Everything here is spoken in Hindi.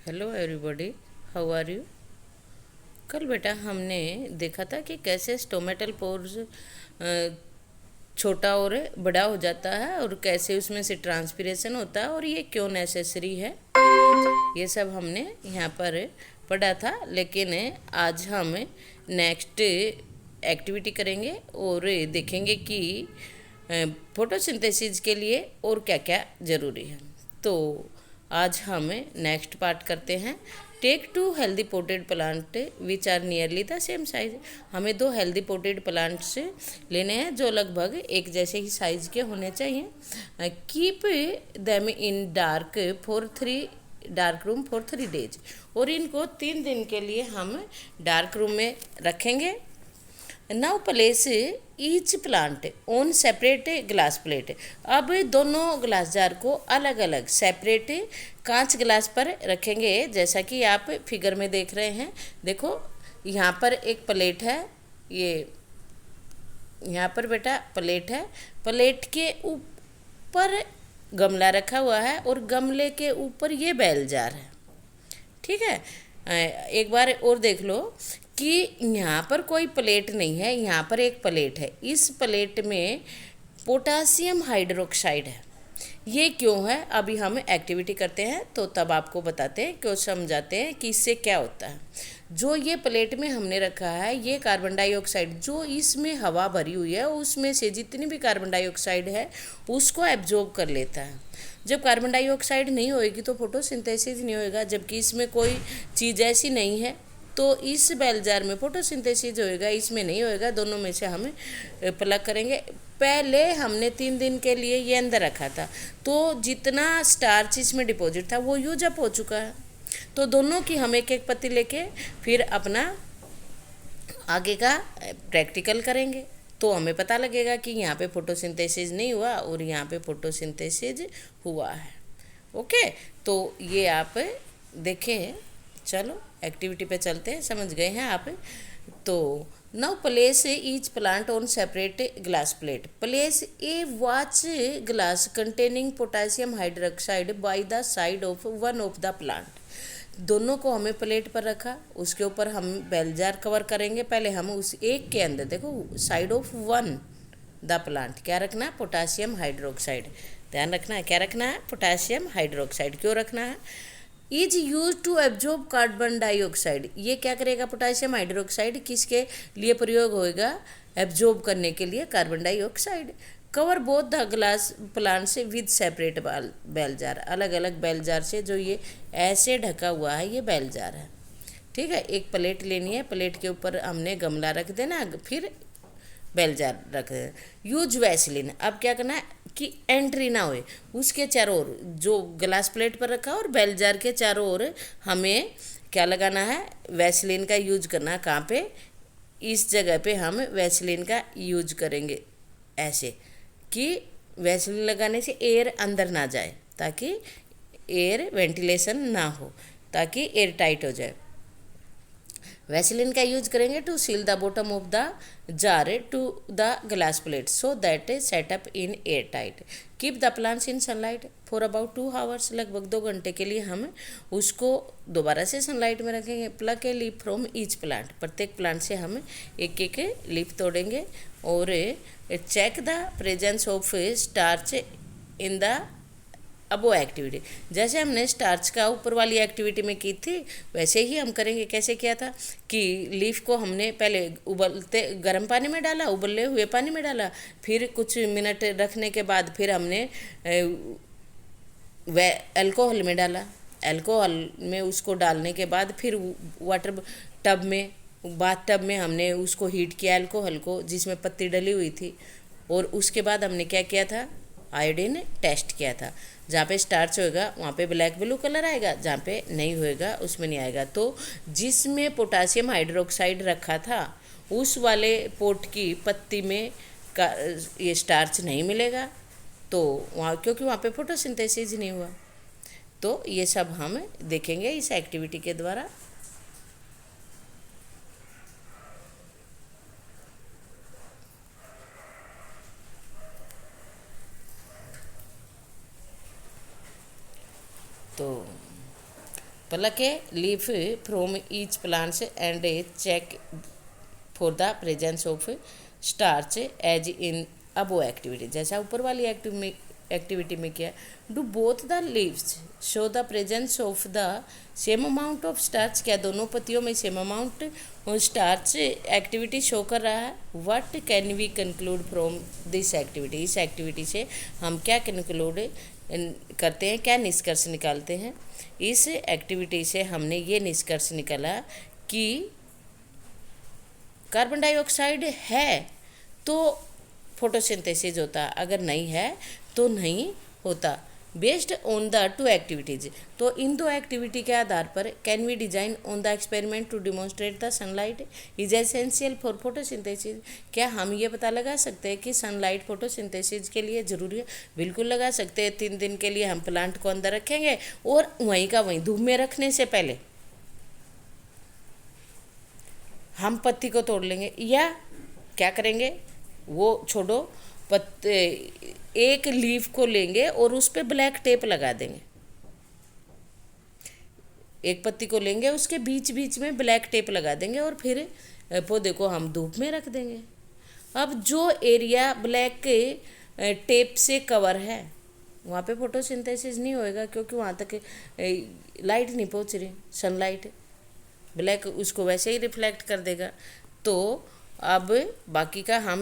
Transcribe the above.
Hello everybody, how are you. कल बेटा हमने देखा था कि कैसे स्टोमेटल पोर्स छोटा और बड़ा हो जाता है और कैसे उसमें से ट्रांसपीरेशन होता है और ये क्यों नेसेसरी है। ये सब हमने यहाँ पर पढ़ा था, लेकिन आज हम नेक्स्ट एक्टिविटी करेंगे और देखेंगे कि फोटोसिंथेसिस के लिए और क्या क्या ज़रूरी है। तो आज हम नेक्स्ट पार्ट करते हैं। Take two healthy potted plant which are nearly the same size. हमें दो हेल्दी पोटेड प्लांट्स लेने हैं जो लगभग एक जैसे ही साइज के होने चाहिए। Keep them in dark room for 3 days. और इनको 3 दिन के लिए हम डार्क रूम में रखेंगे। Now place each plant on separate glass plate. अब दोनों ग्लास जार को अलग अलग सेपरेट कांच ग्लास पर रखेंगे, जैसा कि आप फिगर में देख रहे हैं। देखो यहाँ पर एक प्लेट है, ये यहाँ पर बेटा प्लेट है। प्लेट के ऊपर गमला रखा हुआ है और गमले के ऊपर ये बेल जार है। ठीक है, एक बार और देख लो कि यहाँ पर कोई प्लेट नहीं है, यहाँ पर एक प्लेट है। इस प्लेट में पोटासियम हाइड्रोक्साइड है। ये क्यों है अभी हम एक्टिविटी करते हैं तो तब आपको बताते हैं, क्यों समझाते हैं कि इससे क्या होता है। जो ये प्लेट में हमने रखा है, ये कार्बन डाइऑक्साइड जो इसमें हवा भरी हुई है उसमें से जितनी भी कार्बन डाइऑक्साइड है उसको एब्जॉर्ब कर लेता है। जब कार्बन डाइऑक्साइड नहीं होएगी तो फोटोसिंथेसिस नहीं होएगा, जबकि इसमें कोई चीज़ ऐसी नहीं है तो इस बेल जार में फोटोसिंथेसिस होएगा, इसमें नहीं होएगा। दोनों में से हम प्लग करेंगे। पहले हमने 3 दिन के लिए ये अंदर रखा था तो जितना स्टार्च इसमें डिपॉजिट था वो यूज अप हो चुका है। तो दोनों की हम एक एक पत्ती लेके फिर अपना आगे का प्रैक्टिकल करेंगे तो हमें पता लगेगा कि यहाँ पे फोटोसिंथेसिस नहीं हुआ और यहाँ पे फोटोसिंथेसिस हुआ है। ओके, तो ये आप देखें। चलो एक्टिविटी पे चलते हैं, समझ गए हैं आप। तो now place each plant on separate glass plate. Place a watch glass containing potassium hydroxide by the side of one of the plant. दोनों को हमें प्लेट पर रखा, उसके ऊपर हम बेल जार कवर करेंगे। पहले हम उस एक के अंदर देखो side of one the plant क्या रखना है, पोटासियम हाइड्रोक्साइड। ध्यान रखना है, क्या रखना है, पोटासियम हाइड्रोक्साइड। क्यों रखना है, is use to absorb carbon dioxide. ये क्या करेगा, पोटासियम हाइड्रोक्साइड किसके लिए प्रयोग होएगा, एब्जॉर्ब करने के लिए carbon dioxide. Cover both the glass plant से विद सेपरेट बेल जार। अलग अलग बेल जार से, जो ये ऐसे ढका हुआ है ये बेल जार है। ठीक है, एक प्लेट लेनी है, प्लेट के ऊपर हमने गमला रख देना, फिर बेल जार रख देना। Use Vaseline. अब क्या करना है कि एंट्री ना होए उसके चारों ओर, जो ग्लास प्लेट पर रखा और बेल जार के चारों ओर हमें क्या लगाना है, वैसलीन का यूज करना है। कहाँ पे, इस जगह पे हम वैसलीन का यूज करेंगे, ऐसे कि वैसलीन लगाने से एयर अंदर ना जाए, ताकि एयर वेंटिलेशन ना हो, ताकि एयर टाइट हो जाए। वैसलीन का यूज करेंगे to seal the bottom of the jar to the glass plate so that setup in air tight. Keep the plants in sunlight for about 2 hours. लगभग 2 घंटे के लिए हम उसको दोबारा से सनलाइट में रखेंगे। Pluck a leaf from each plant. प्रत्येक प्लांट से हम एक एक लीफ तोड़ेंगे और check the presence of starch in the अब वो एक्टिविटी, जैसे हमने स्टार्च का ऊपर वाली एक्टिविटी में की थी वैसे ही हम करेंगे। कैसे किया था कि लीफ को हमने पहले उबलते गर्म पानी में डाला, उबले हुए पानी में डाला, फिर कुछ मिनट रखने के बाद फिर हमने वे अल्कोहल में डाला। अल्कोहल में उसको डालने के बाद फिर वाटर टब में, बाथ टब में हमने उसको हीट किया अल्कोहल को, जिसमें पत्ती डली हुई थी। और उसके बाद हमने क्या किया था, आयोडीन टेस्ट किया था। जहाँ पे स्टार्च होएगा वहाँ पे ब्लैक ब्लू कलर आएगा, जहाँ पे नहीं होएगा उसमें नहीं आएगा। तो जिसमें पोटासियम हाइड्रोक्साइड रखा था उस वाले पोट की पत्ती में का ये स्टार्च नहीं मिलेगा, तो वहाँ क्योंकि वहाँ पे फोटोसिंथेसिस नहीं हुआ। तो ये सब हम देखेंगे इस एक्टिविटी के द्वारा। तो pluck a leaf from each plant and check for the presence of starch as in above activity। जैसा ऊपर वाली एक्टिविटी में किया, do both the leaves show the presence of the same amount of starch, क्या दोनों पत्तियों में same amount starch activity show कर रहा है। What can we conclude from this activity, इस एक्टिविटी से हम क्या कंक्लूड करते हैं, क्या निष्कर्ष निकालते हैं। इस एक्टिविटी से हमने ये निष्कर्ष निकाला कि कार्बन डाइऑक्साइड है तो फोटोसिंथेसिस होता, अगर नहीं है तो नहीं होता। Based on the two activities, तो इन दो एक्टिविटी के आधार पर can we design on the experiment to demonstrate the sunlight is essential for photosynthesis, क्या हम ये पता लगा सकते हैं कि सनलाइट फोटोसिंथेसिस के लिए ज़रूरी है। बिल्कुल लगा सकते हैं। 3 दिन के लिए हम प्लांट को अंदर रखेंगे और वहीं का वहीं धूप में रखने से पहले हम पत्ती को तोड़ लेंगे, या क्या करेंगे, वो छोड़ो, पत्ते एक लीफ को लेंगे और उस पर ब्लैक टेप लगा देंगे। एक पत्ती को लेंगे, उसके बीच बीच में ब्लैक टेप लगा देंगे और फिर पौधे को हम धूप में रख देंगे। अब जो एरिया ब्लैक टेप से कवर है वहाँ पे फोटोसिंथेसिस नहीं होएगा, क्योंकि वहाँ तक लाइट नहीं पहुँच रही, सनलाइट। ब्लैक उसको वैसे ही रिफ्लेक्ट कर देगा। तो अब बाकी का हम